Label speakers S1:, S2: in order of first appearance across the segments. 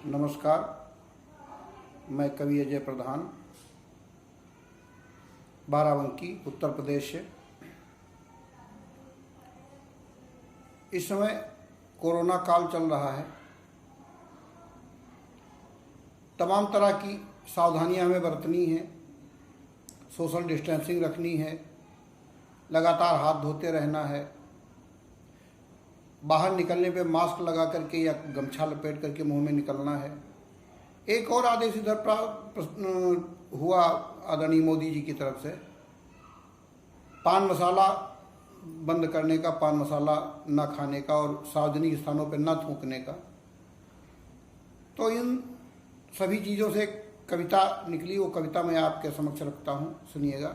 S1: नमस्कार, मैं कवि अजय प्रधान, बाराबंकी, उत्तर प्रदेश से। इस समय कोरोना काल चल रहा है। तमाम तरह की सावधानियां हमें बरतनी है, सोशल डिस्टेंसिंग रखनी है, लगातार हाथ धोते रहना है, बाहर निकलने पे मास्क लगा करके या गमछा लपेट करके मुंह में निकलना है। एक और आदेश इधर हुआ आदरणीय मोदी जी की तरफ से, पान मसाला बंद करने का, पान मसाला न खाने का और सार्वजनिक स्थानों पर न थूकने का। तो इन सभी चीज़ों से कविता निकली, वो कविता मैं आपके समक्ष रखता हूँ, सुनिएगा।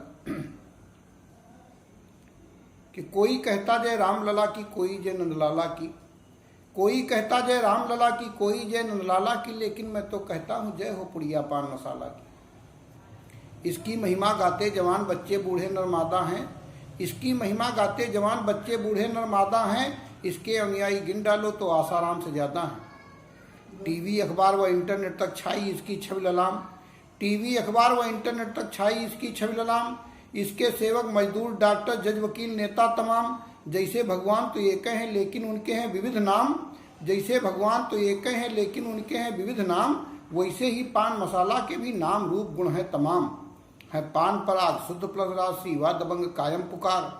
S1: कि कोई कहता जय राम लला की, कोई जय नंदलाला की, कोई कहता जय राम लला की, कोई जय नंदलाला की, लेकिन मैं तो कहता हूँ जय हो पुड़िया पान मसाला की। इसकी महिमा गाते जवान बच्चे बूढ़े नरमादा हैं, इसकी महिमा गाते जवान बच्चे बूढ़े नरमादा हैं, इसके अनुयायी गिन डालो तो आसाराम से ज़्यादा हैं। टीवी अखबार व इंटरनेट तक छाई इसकी छवि ललाम, टीवी अखबार व इंटरनेट तक छाई इसकी छवि ललाम। इसके सेवक मजदूर डॉक्टर जज वकील नेता तमाम, जैसे भगवान तो एक हैं लेकिन उनके हैं विविध नाम, जैसे भगवान तो एक हैं लेकिन उनके हैं विविध नाम, वैसे ही पान मसाला के भी नाम रूप गुण है तमाम। है पान पराग शुद्ध प्लस राशि व दबंग कायम पुकार,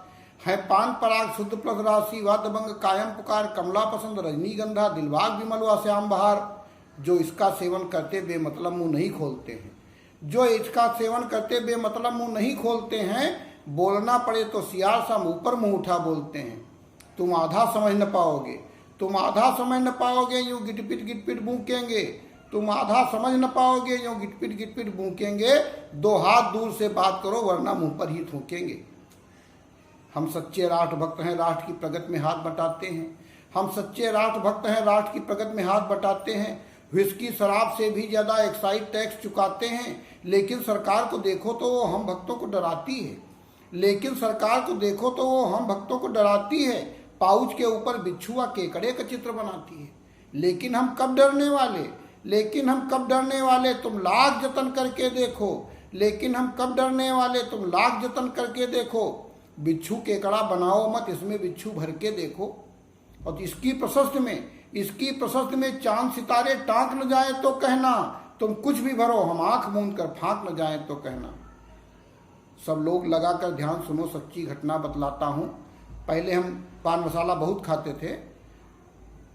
S1: है पान पराग शुद्ध प्लस राशि व दबंग कायम पुकार। कमला पसंद रजनीगंधा दिलबाग विमल व श्याम बहार, जो इसका सेवन करते बेमतलब मुंह नहीं खोलते हैं, जो इसका सेवन करते बेमतलब मुंह नहीं खोलते हैं। बोलना पड़े तो सियार सा मुंह पर मुंह उठा बोलते हैं। तुम आधा समझ न पाओगे, तुम आधा समझ न पाओगे, यूं गिटपिट भूकेंगे, तुम आधा समझ न पाओगे, यूं गिटपिट भूकेंगे। दो हाथ दूर से बात करो वरना मुंह पर ही थूकेंगे। हम सच्चे राष्ट्र भक्त हैं, राष्ट्र की प्रगति में हाथ बटाते हैं। हम सच्चे राष्ट्र भक्त हैं, राष्ट्र की प्रगति में हाथ बटाते हैं। विस्की शराब से भी ज्यादा एक्साइज टैक्स चुकाते हैं, लेकिन सरकार को देखो तो वो हम भक्तों को डराती है, लेकिन सरकार को देखो तो वो हम भक्तों को डराती है। पाउच के ऊपर बिच्छुआ केकड़े का चित्र बनाती है, लेकिन हम कब डरने वाले, लेकिन हम कब डरने वाले, तुम लाख जतन करके देखो, लेकिन हम कब डरने वाले, तुम लाख जतन करके देखो। बिच्छू केकड़ा बनाओ मत, इसमें बिच्छू भर के देखो। और इसकी प्रशस्ति में चांद सितारे टाँक न जाए तो कहना, तुम कुछ भी भरो हम आंख मूंद कर फांक न जाए तो कहना। सब लोग लगाकर ध्यान सुनो, सच्ची घटना बतलाता हूँ। पहले हम पान मसाला बहुत खाते थे।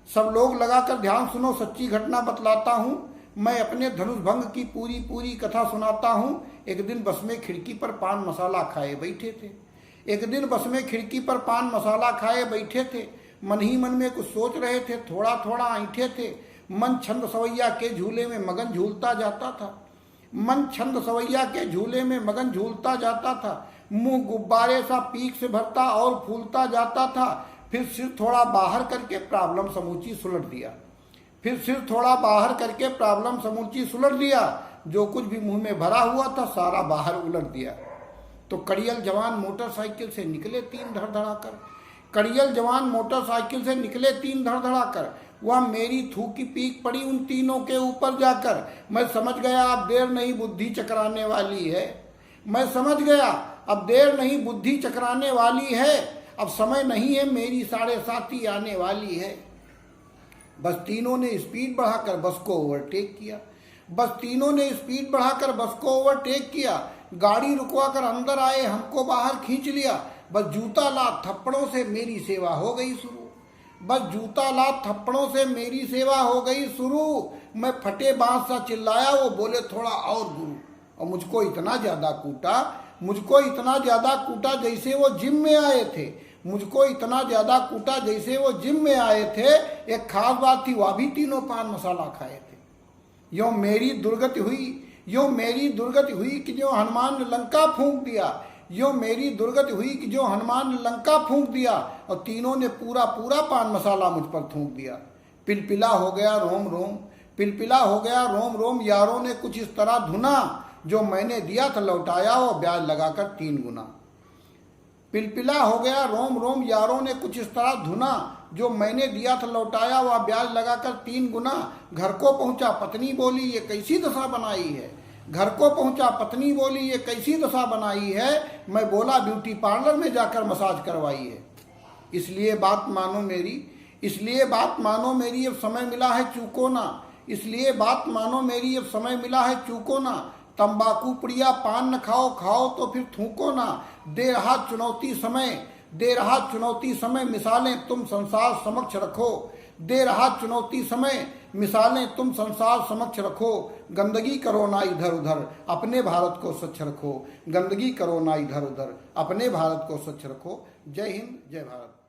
S1: सब लोग लगाकर ध्यान सुनो, सच्ची घटना बतलाता हूँ। मैं अपने धनुष भंग की पूरी कथा सुनाता हूँ। एक दिन बस में खिड़की पर पान मसाला खाए बैठे थे, एक दिन बस में खिड़की पर पान मसाला खाए बैठे थे। मन ही मन में कुछ सोच रहे थे, थोड़ा थोड़ा ऐंठे थे। मन छंद सवैया के झूले में मगन झूलता जाता था, मन छंद सवैया के झूले में मगन झूलता जाता था। मुंह गुब्बारे सा पीक से भरता और फूलता जाता था। फिर सिर थोड़ा बाहर करके प्रॉब्लम समूची सुलट दिया, फिर सिर थोड़ा बाहर करके प्रॉब्लम समूची सुलट दिया। जो कुछ भी मुंह में भरा हुआ था सारा बाहर उलट दिया। तो कड़ियल जवान मोटरसाइकिल से निकले तीन धड़धड़ाकर, कड़ियल जवान मोटरसाइकिल से निकले तीन धड़धड़ाकर। वह मेरी थूकी पीक पड़ी उन तीनों के ऊपर जाकर। मैं समझ गया अब देर नहीं बुद्धि चकराने वाली है, मैं समझ गया अब देर नहीं बुद्धि चकराने वाली है। अब समय नहीं है मेरी 7:30 आने वाली है। बस तीनों ने स्पीड बढ़ाकर बस को ओवरटेक किया, बस तीनों ने स्पीड बढ़ाकर बस को ओवरटेक किया। गाड़ी रुकवाकर अंदर आए, हमको बाहर खींच लिया। बस जूता लात थप्पड़ों से मेरी सेवा हो गई शुरू, बस जूता लात थप्पड़ों से मेरी सेवा हो गई शुरू। मैं फटे बांस सा चिल्लाया, वो बोले थोड़ा और गुरु। और मुझको इतना ज्यादा कूटा, मुझको इतना ज्यादा कूटा जैसे वो जिम में आए थे, मुझको इतना ज्यादा कूटा जैसे वो जिम में आए थे। एक खास बात थी, वह भी तीनों पान मसाला खाए थे। यो मेरी दुर्गति हुई, यो मेरी दुर्गति हुई कि जो हनुमान ने लंका फूंक दिया, यो मेरी दुर्गति हुई कि जो हनुमान ने लंका फूंक दिया। और तीनों ने पूरा पान मसाला मुझ पर थूक दिया। पिलपिला हो गया रोम रोम, पिलपिला हो गया रोम रोम। यारों ने कुछ इस तरह धुना, जो मैंने दिया था लौटाया वो ब्याज लगाकर 3 गुना। पिलपिला हो गया रोम रोम, यारों ने कुछ इस तरह धुना, जो मैंने दिया था लौटाया, वह ब्याज लगाकर 3 गुना। घर को पहुंचा पत्नी बोली, ये कैसी दशा बनाई है। घर को पहुंचा पत्नी बोली, ये कैसी दशा बनाई है। मैं बोला ब्यूटी पार्लर में जाकर मसाज करवाई है। इसलिए बात मानो मेरी, इसलिए बात मानो मेरी, अब समय मिला है चूको ना। इसलिए बात मानो मेरी, अब समय मिला है चूको ना। तंबाकू पुड़िया पान न खाओ, खाओ तो फिर थूको ना। दे रहा चुनौती समय, दे रहा चुनौती समय, मिसालें तुम संसार समक्ष रखो। दे रहा चुनौती समय, मिसालें तुम संसार समक्ष रखो। गंदगी करो ना इधर उधर, अपने भारत को स्वच्छ रखो। गंदगी करो ना इधर उधर, अपने भारत को स्वच्छ रखो। जय हिंद, जय भारत।